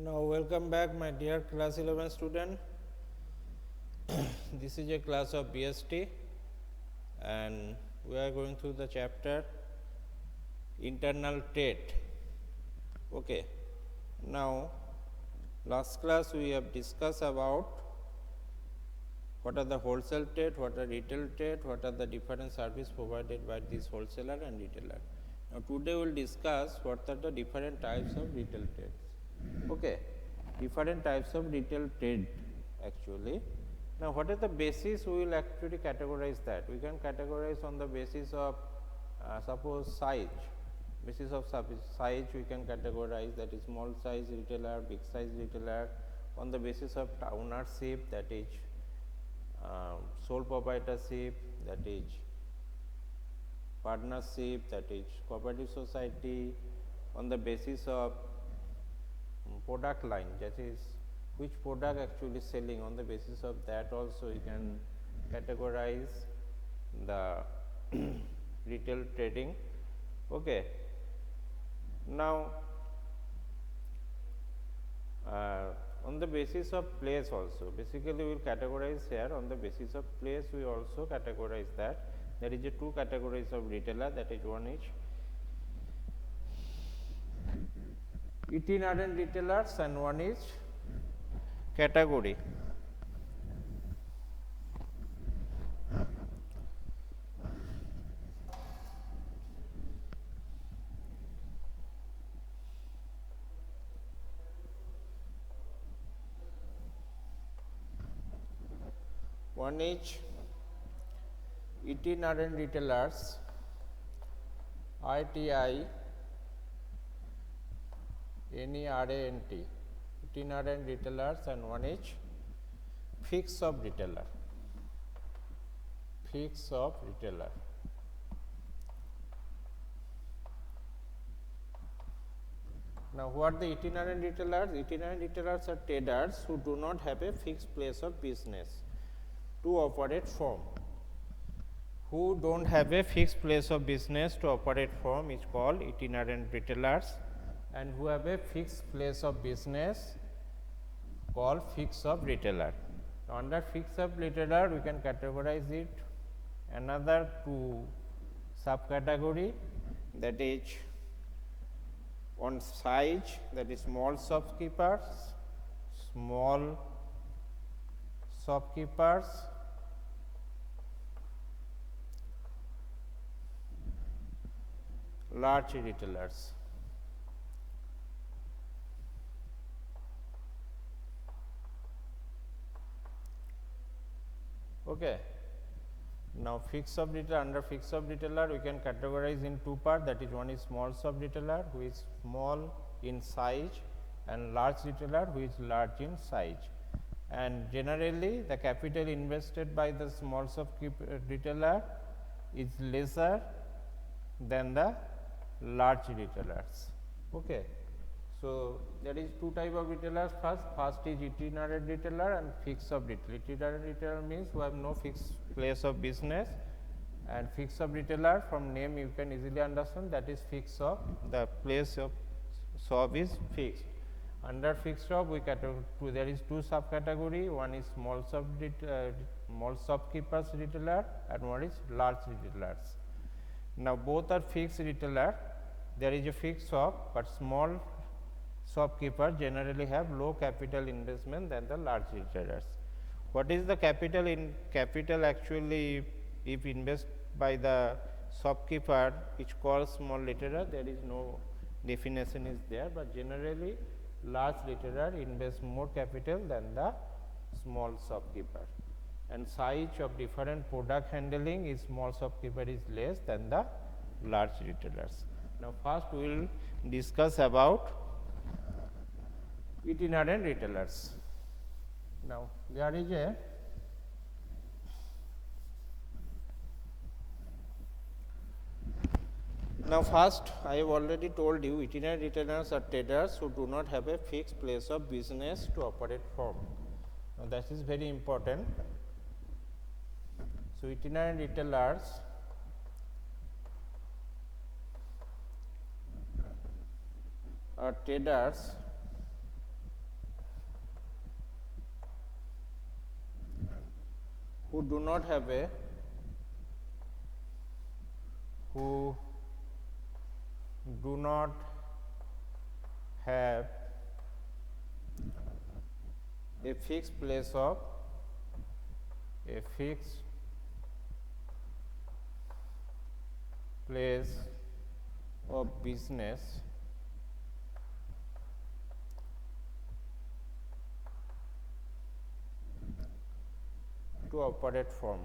Now welcome back my dear class 11 student. This is a class of BST and we are going through the chapter internal trade. Okay. Now last class we have discussed about what are the wholesale trade, what are retail trade, what are the different service provided by this wholesaler and retailer. Now today we will discuss what are the different types of retail trades. Okay, different types of retail trade actually. Now what is the basis we will actually categorize that? We can categorize on the basis of suppose size. Basis of size we can categorize, that is small size retailer, big size retailer. On the basis of ownership, that is sole proprietorship, that is partnership, that is cooperative society. On the basis of product line, that is which product actually selling, on the basis of that also you can categorize the retail trading. Okay. Now on the basis of place also, basically we will categorize here on the basis of place. We also categorize that there is a two categories of retailer, that is one is itinerant retailers and one is category. One is itinerant retailers, ITINERANT, itinerant retailers, and one is fixed shop retailer, fixed shop retailer. Now what are the itinerant retailers? Itinerant retailers are traders who do not have a fixed place of business to operate from. Who don't have a fixed place of business to operate from is called itinerant retailers, and who have a fixed place of business called fixed shop retailer. Now, under fixed shop retailer we can categorize it another two subcategory, that is on size, that is small shopkeepers, large retailers. Okay. Now fixed shop retailer, under fixed shop retailer we can categorize in two parts, that is one is small shop retailer who is small in size, and large retailer who is large in size. And generally the capital invested by the small shop retailer is lesser than the large retailers. Okay. So there is two type of retailers. First is itinerant retailer and fixed shop retailer. Itinerant retailer means who have no fixed place of business, and fixed shop retailer, from name you can easily understand, that is fixed shop, the place of shop is fixed. Under fixed shop we categorize, there is two subcategory, one is small shopkeepers retailer and one is large retailers. Now both are fixed retailer, there is a fixed shop, but small shopkeeper generally have low capital investment than the large retailers. What is the capital actually if invest by the shopkeeper, which calls small retailer, there is no definition is there, but generally large retailer invest more capital than the small shopkeeper, and size of different product handling is small shopkeeper is less than the large retailers. Now first we will discuss about itinerant retailers. Now there is a now first I have already told you itinerant retailers are traders who do not have a fixed place of business to operate from. Now that is very important. So itinerant retailers are traders who do not have a who do not have a fixed place of business to operate from.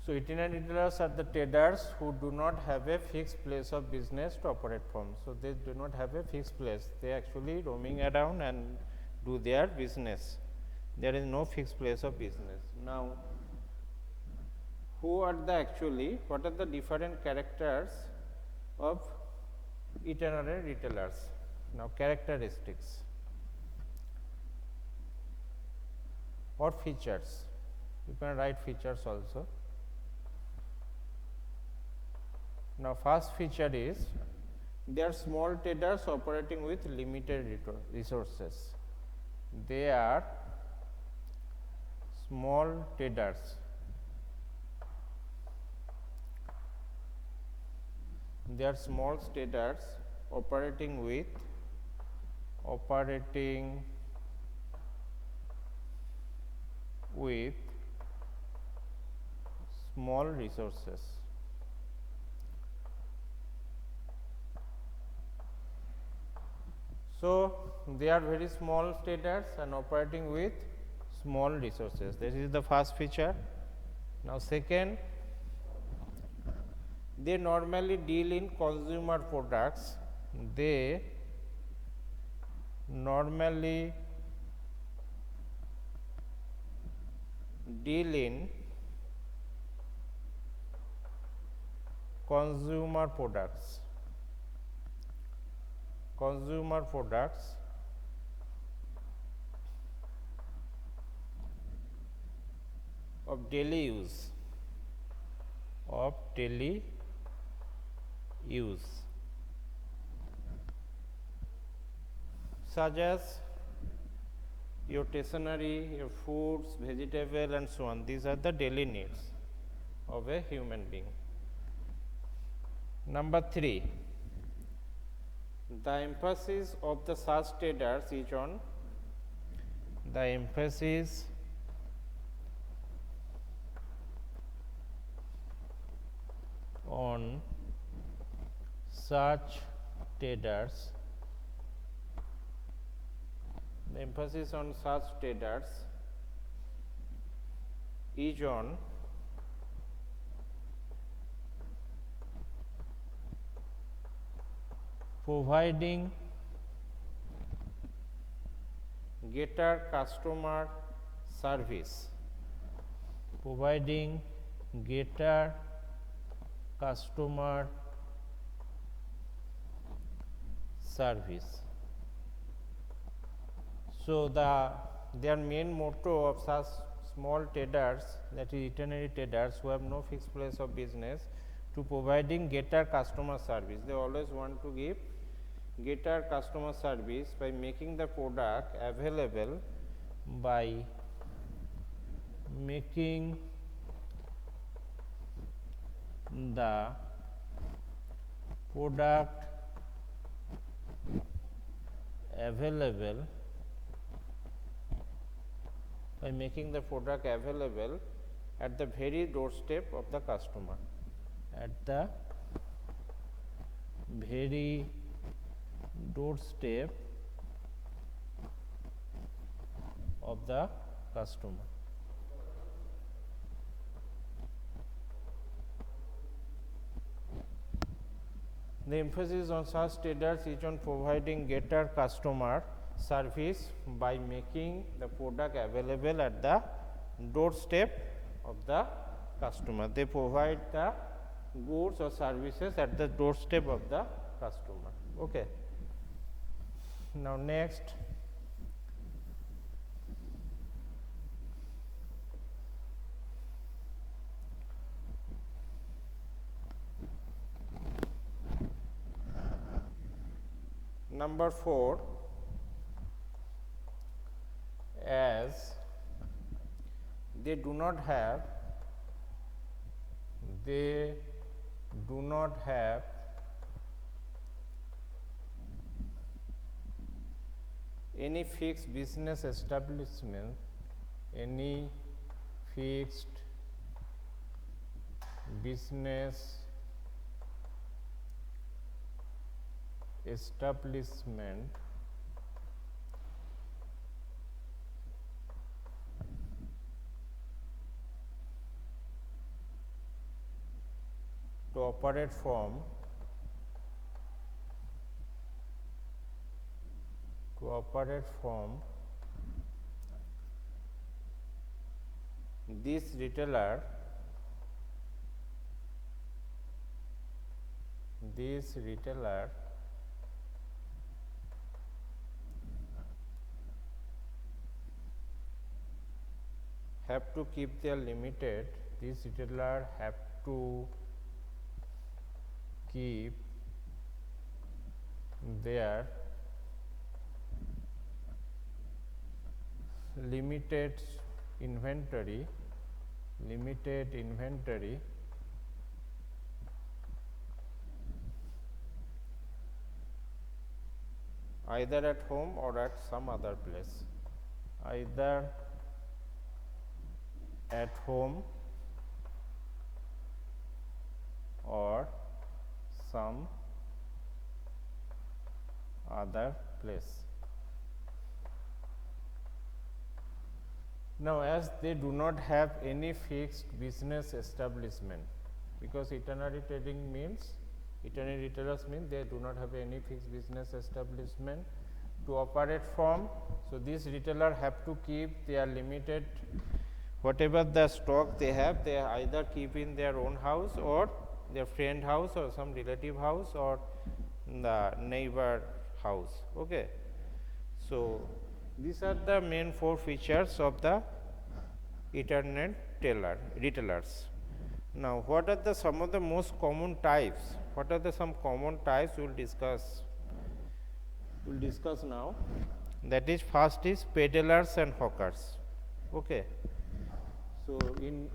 So, itinerant retailers are the traders who do not have a fixed place of business to operate from. So, they do not have a fixed place, they actually roaming around and do their business. There is no fixed place of business. Now, who are the actually, what are the different characters of itinerant retailers? Now, characteristics or features, you can write features also. Now, first feature is they are small traders operating with limited resources. They are small traders operating with small resources. So, they are very small traders and operating with small resources. This is the first feature. Now, second, they normally deal in consumer products. They normally deal in consumer products of daily use, such as your stationery, your foods, vegetable and so on. These are the daily needs of a human being. Number 3, the emphasis of the such traders is on such traders. The emphasis on such traders is on providing greater customer service, So, their main motto of such small traders, that is itinerary traders who have no fixed place of business, to providing greater customer service. They always want to give greater customer service by making the product available, at the very doorstep of the customer. The emphasis on such traders is on providing greater customer service by making the product available at the doorstep of the customer. They provide the goods or services at the doorstep of the customer. Okay. Now, next, Number 4, as they do not have any fixed business establishment, any fixed business establishment to operate from this retailer have to keep their limited, this retailer have to keep their limited inventory either at home or at some other place, either at home or some other place. Now, as they do not have any fixed business establishment, because itinerary trading means itinerary retailers mean they do not have any fixed business establishment to operate from. So, this retailer have to keep their limited, whatever the stock they have, they either keep in their own house or their friend house or some relative house or the neighbor house. Okay. So, these are the main 4 features of the itinerant retailers. Now, what are the some of the most common types? What are the some common types we will discuss? We will discuss now. That is, first is peddlers and hawkers. Okay. So, in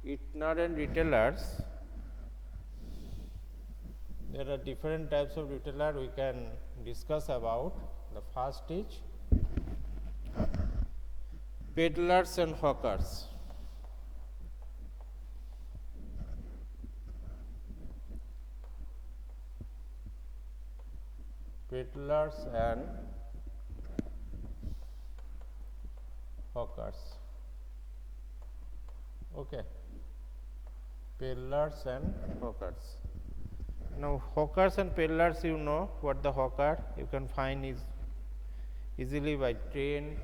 itinerant retailers, there are different types of retailer we can discuss about. The first is peddlers and hawkers. Peddlers and hawkers. Okay. Peddlers and hawkers. Now, hawkers and peddlers, you know what the hawker you can find is easily by train,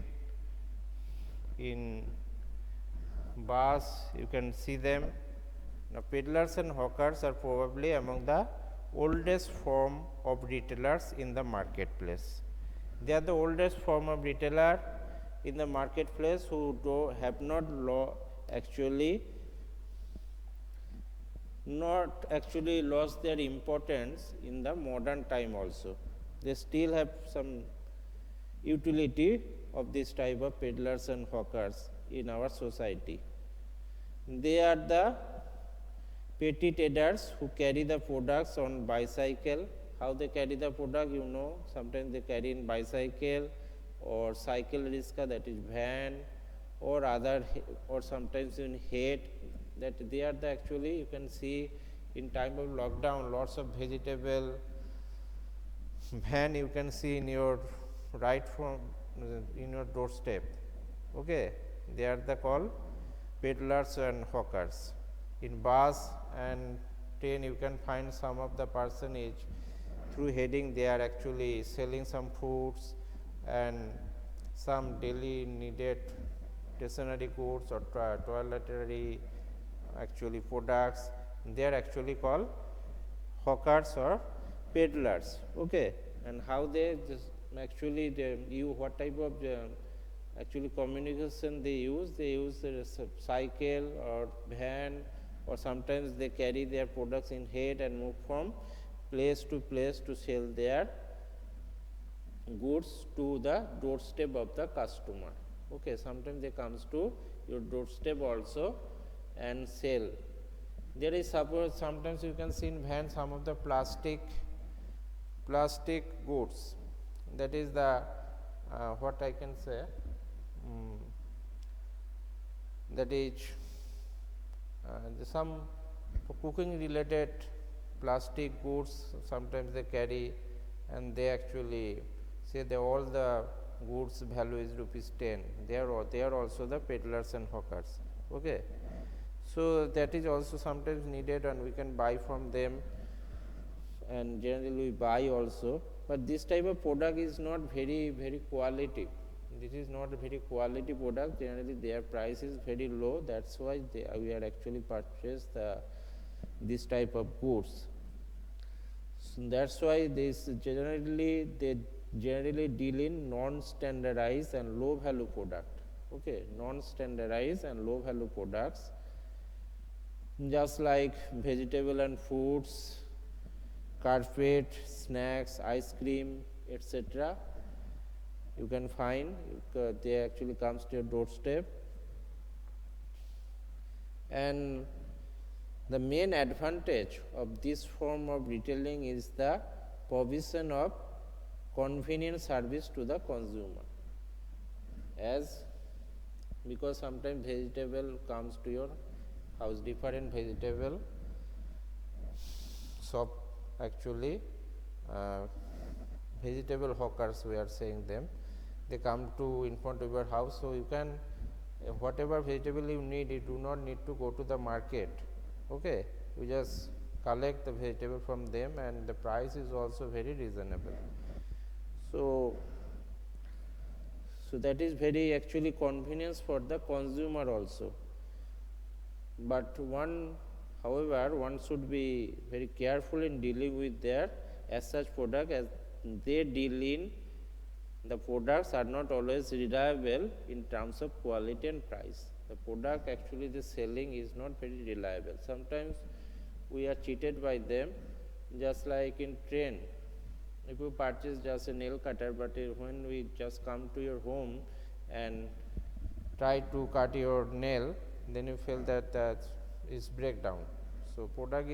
in bus, you can see them. Now, peddlers and hawkers are probably among the oldest form of retailers in the marketplace. They are the oldest form of retailer in the marketplace who have not actually lost their importance in the modern time also. They still have some utility of this type of peddlers and hawkers in our society. They are the petty traders who carry the products on bicycle. How they carry the product, you know, sometimes they carry in bicycle or cycle rickshaw, that is van, or sometimes in head, that they are the actually, you can see in time of lockdown lots of vegetable van you can see in your right from in your doorstep. Okay, they are the called peddlers and hawkers. In bus and train you can find some of the personage through heading they are actually selling some fruits and some daily needed stationery goods or toiletry actually products. They are actually called hawkers or peddlers. Okay, and how they just actually what type of actually communication they use? They use a cycle or van or sometimes they carry their products in head and move from place to place to sell their goods to the doorstep of the customer. Okay, sometimes they comes to your doorstep also and sell. There is suppose sometimes you can see in van some of the plastic goods, that is the what I can say, that is some cooking related plastic goods sometimes they carry, and they actually say that all the goods value is rupees 10. They are also the peddlers and hawkers. Okay, so that is also sometimes needed and we can buy from them, and generally we buy also. But this type of product is not very quality. This is not a very quality product. Generally their price is very low. That's why we are actually purchase this type of goods. So that's why they generally deal in non-standardized and low value product. Okay, non-standardized and low value products, just like vegetable and fruits, carpet, snacks, ice cream, etc. You can find they actually comes to your doorstep. And the main advantage of this form of retailing is the provision of convenient service to the consumer, because sometimes vegetable comes to your house, different vegetable shop, actually vegetable hawkers we are saying them, they come to in front of your house, so you can whatever vegetable you need, you do not need to go to the market. Okay, you just collect the vegetable from them, and the price is also very reasonable. So that is very actually convenience for the consumer also. But however, one should be very careful in dealing with their as such product, as they deal in the products are not always reliable in terms of quality and price. The product actually the selling is not very reliable. Sometimes we are cheated by them, just like in train. If you purchase just a nail cutter, but when we just come to your home and try to cut your nail, then you feel that is breakdown. So product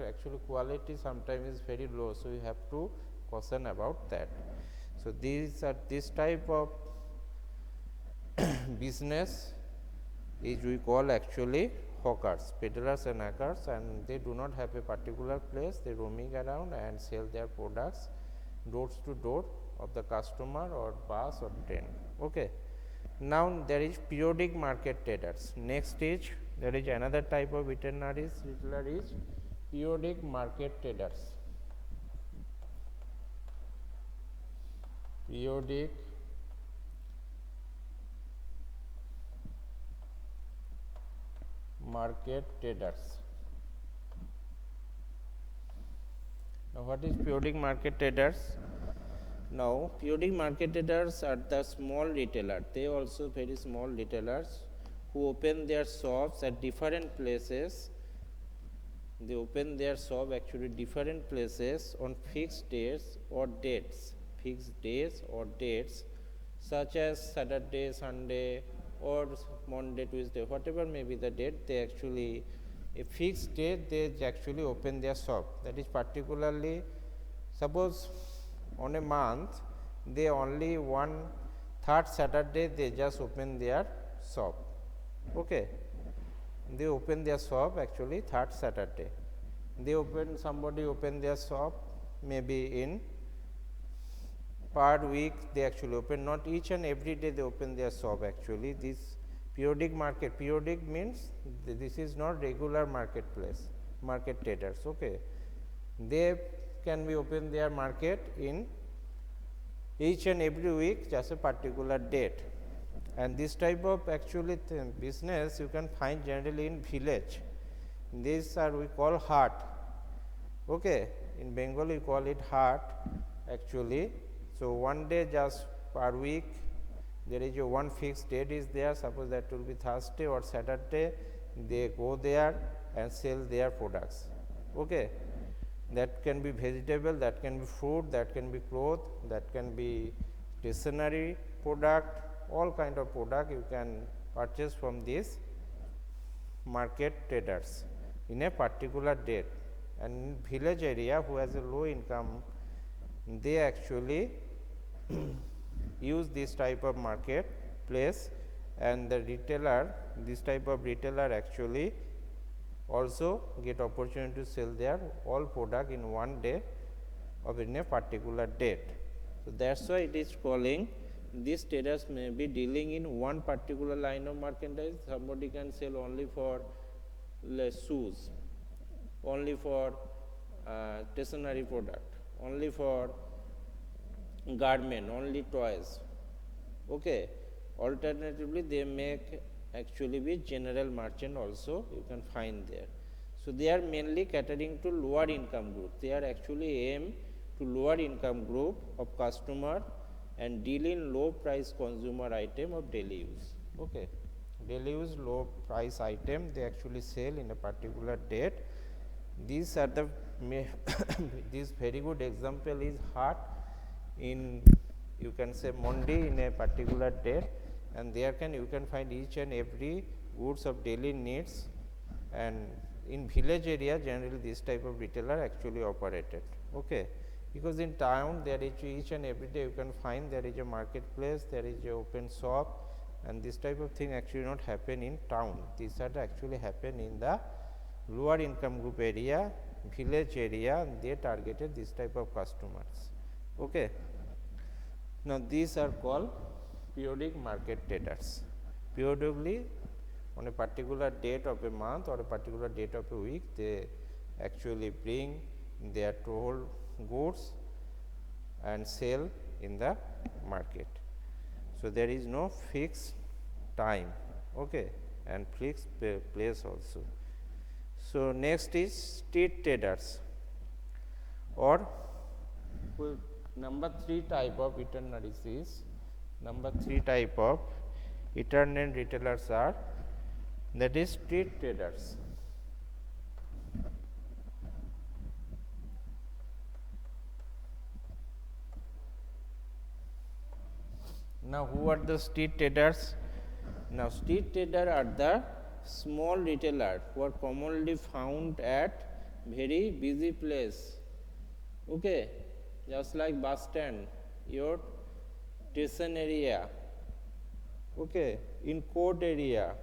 actually quality sometimes is very low, so you have to caution about that. So this type of business is we call actually hawkers, peddlers and hawkers, and they do not have a particular place. They roaming around and sell their products doors to door of the customer or bus or train. Okay. Now there is periodic market traders. Next is there is another type of retailer is periodic market traders. Periodic market traders. Now what is periodic market traders? Now periodic market traders are the small retailers. They also very small retailers who open their shops at different places. They open their shop actually different places on fixed days or dates. Fixed days or dates such as Saturday, Sunday or Monday, Tuesday, whatever may be the date, they actually a fixed date they actually open their shop. That is particularly, suppose on a month they only one third Saturday they just open their shop. Okay, they open their shop actually third Saturday. Somebody open their shop maybe in per week they actually open, not each and every day they open their shop actually. This periodic market, periodic means this is not regular marketplace, market traders. Okay, they can be open their market in each and every week just a particular date. And this type of actually business you can find generally in village. These are we call hart. Okay, in Bengal we call it hart actually. So one day just per week there is a one fixed date is there, suppose that will be Thursday or Saturday, they go there and sell their products. Okay, that can be vegetable, that can be fruit, that can be cloth, that can be stationery product, all kind of product you can purchase from these market traders in a particular date. And in village area who has a low income, they actually use this type of market place, and the retailer, this type of retailer actually also get opportunity to sell their all product in one day or in a particular date. So that's why it is calling, these traders may be dealing in one particular line of merchandise. Somebody can sell only for shoes, only for stationery product, only for garment, only toys. Okay. Alternatively, they make actually be general merchant also you can find there. So they are mainly catering to lower income group. They are actually aim to lower income group of customer and deal in low price consumer item of daily use. Okay. Daily use low price item they actually sell in a particular date. These are the this very good example is hot in, you can say, Monday in a particular date, and there you can find each and every goods of daily needs. And in village area generally this type of retailer actually operated. Okay. Because in town there is each and every day you can find there is a marketplace, there is a open shop, and this type of thing actually not happen in town. These are actually happen in the lower income group area, village area, and they targeted this type of customers. Okay. Now these are called periodic market traders. Periodically, on a particular date of a month or a particular date of a week, they actually bring their total goods and sell in the market. So there is no fixed time, okay, and fixed place also. So next is street traders, or number 3 type of itinerants. Number 3 type of itinerant retailers are, that is street traders. Now who are the street traders? Now street trader are the small retailer who are commonly found at very busy place. Okay, just like bus stand, your station area, okay, in court area.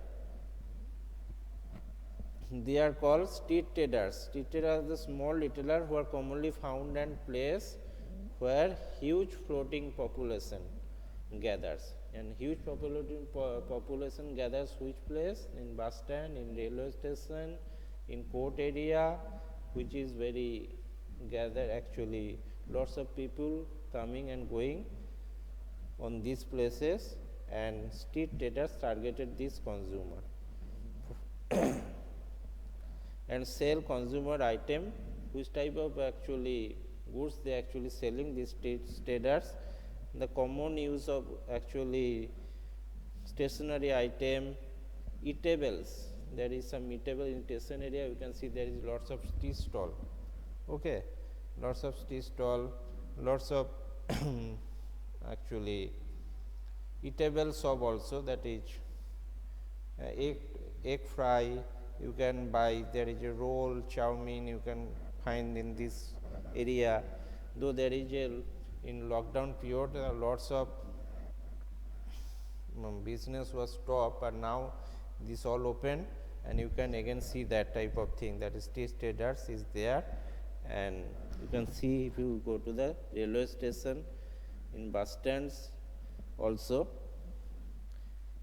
They are called street traders. Street traders are the small retailer who are commonly found at place where huge floating population gathers. And huge population gathers which place? In bus stand, in railway station, in court area, which is very gather actually lots of people coming and going on these places, and street traders targeted this consumer and sell consumer item. Which type of actually goods they actually selling, these street traders? The common use of actually stationery item, eatables. There is some eatable in station area, you can see there is lots of tea stall. Okay, lots of tea stall, lots of actually eatable shop also, that is egg fry you can buy, there is a roll, chow mein you can find in this area. Though there is a, in lockdown period lots of business was stopped, but now this all open and you can again see that type of thing, that is street traders is there. And you can see if you go to the railway station, in bus stands also,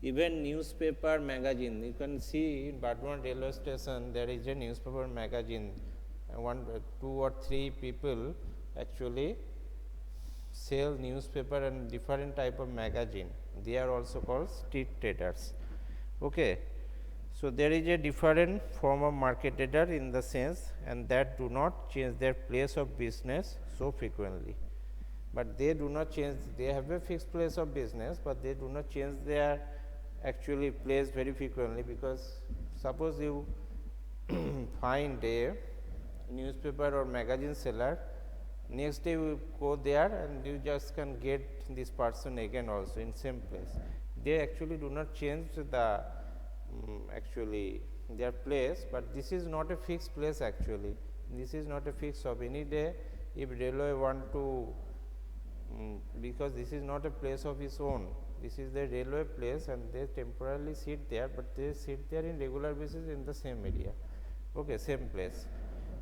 even newspaper magazine, you can see in Burdwan railway station there is a newspaper magazine, and 2 or 3 people actually sell newspaper and different type of magazine. They are also called street traders. Okay. So there is a different form of market trader in the sense, and that do not change their place of business so frequently. But they do not change, they have a fixed place of business, but they do not change their actually place very frequently, because suppose you find a newspaper or magazine seller, next day you go there and you just can get this person again also in same place. They actually do not change the actually their place, but this is not a fixed place actually. This is not a fixed shop. Any day if railway want to because this is not a place of its own, this is the railway place and they temporarily sit there, but they sit there in regular basis in the same area, okay, same place.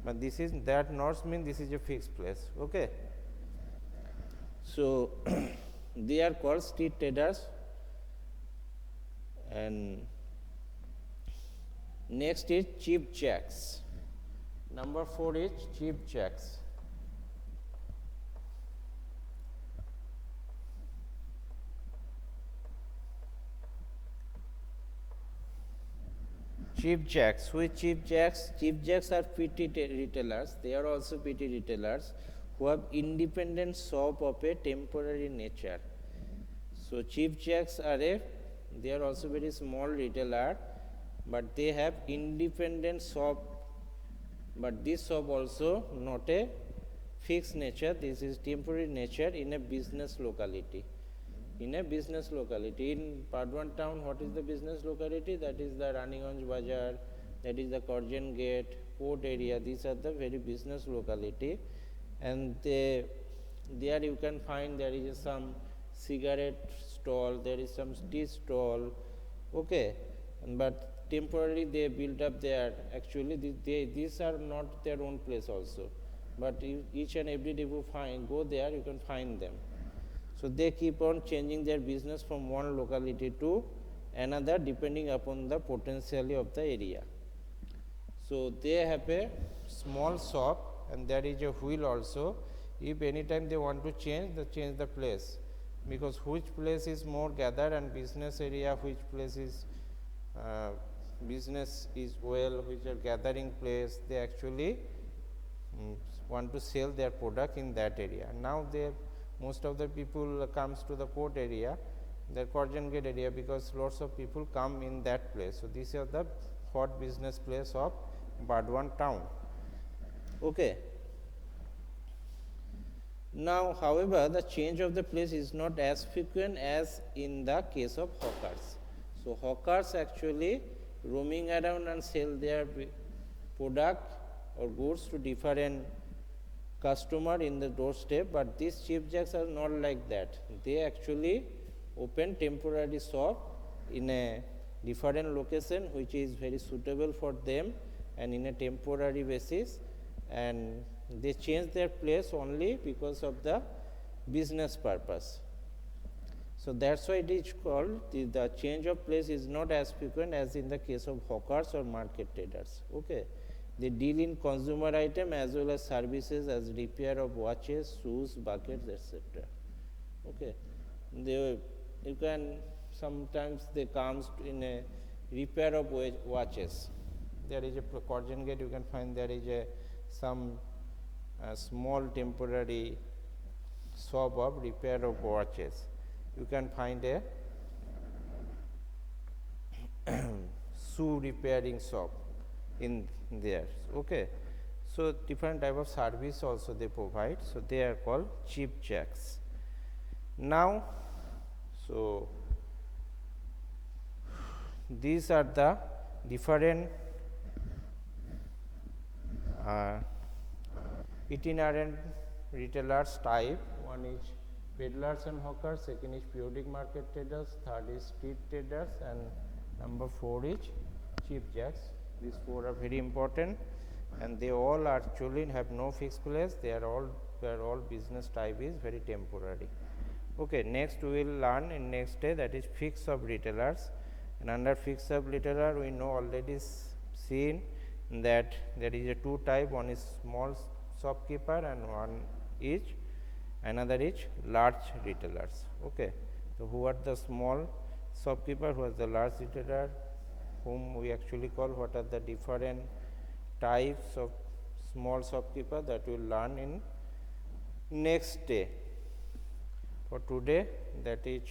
But this is that not mean this is a fixed place, okay. So they are called street traders. And next is cheap jacks. Number 4 is cheap jacks. Cheap jacks. Which cheap jacks? Cheap jacks are petty retailers. They are also petty retailers who have independent shop of a temporary nature. So cheap jacks are they are also very small retailer, but they have independent shop. But this shop also not a fixed nature. This is temporary nature in a business locality. In a business locality, in Padwan town, what is the business locality? That is the Raniganj Bazaar, that is the Karjan Gate, port area. These are the very business locality, and there you can find there is some cigarette stall, there is some tea stall, okay. But temporarily they built up there. Actually, these are not their own place also. But each and every day you go there, you can find them. So they keep on changing their business from one locality to another depending upon the potential of the area. So they have a small shop and there is a wheel also. If any time they want to change, they change the place, because which place is more gathered and business area, which place is business is well, which are gathering place, they actually want to sell their product in that area. Now they most of the people comes to the port area, the Karjan Gate area, because lots of people come in that place. So these are the hot business place of Burdwan town, okay. Now, however, the change of the place is not as frequent as in the case of hawkers. So hawkers actually roaming around and sell their product or goods to different customer in the doorstep, but these cheap jacks are not like that. They actually open temporary shop in a different location which is very suitable for them and in a temporary basis, and they change their place only because of the business purpose. So that's why it is called the change of place is not as frequent as in the case of hawkers or market traders, okay. They deal in consumer item as well as services as repair of watches, shoes, buckets, etc. Okay. You can sometimes they comes in a repair of watches. There is a Karjan Gate, you can find there is a some small temporary shop of repair of watches. You can find a shoe repairing shop in there, okay. So different type of service also they provide, so they are called cheap jacks. Now, so these are the different itinerant retailers type. One is peddlers and hawkers, second is periodic market traders, third is street traders, and number 4 is cheap jacks. These 4 are very important, and they all actually have no fixed place. They are all business type is very temporary. Okay, next we will learn in next day, that is fixed shop retailers. And under fixed shop retailer, we know already seen that there is a 2 type. One is small shopkeeper and one is another is large retailers. Okay, so who are the small shopkeeper, who is the large retailer, whom we actually call, what are the different types of small shopkeeper, that we will learn in next day. For today, that is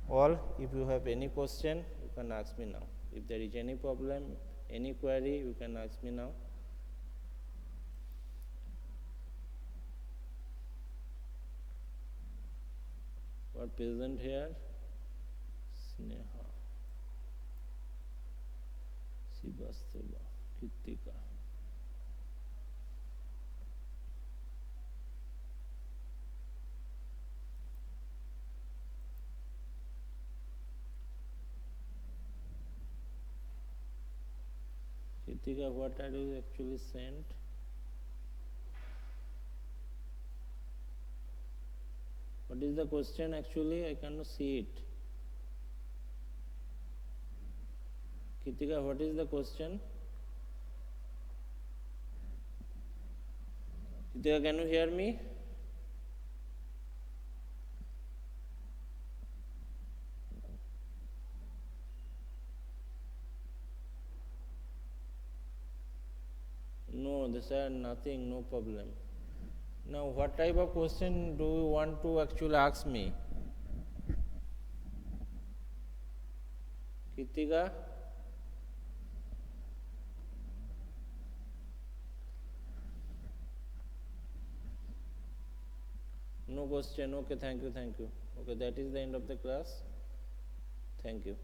all. If you have any question, you can ask me now. If there is any problem, any query, you can ask me now. What present here? Sneha, Srivastava, Kritika. Kritika, what are you actually sent? What is the question actually? I cannot see it. Kritika, what is the question? Kritika, can you hear me? No, they said nothing, no problem. Now, what type of question do you want to actually ask me? Kritika? No question. Okay, thank you, thank you. Okay, that is the end of the class. Thank you.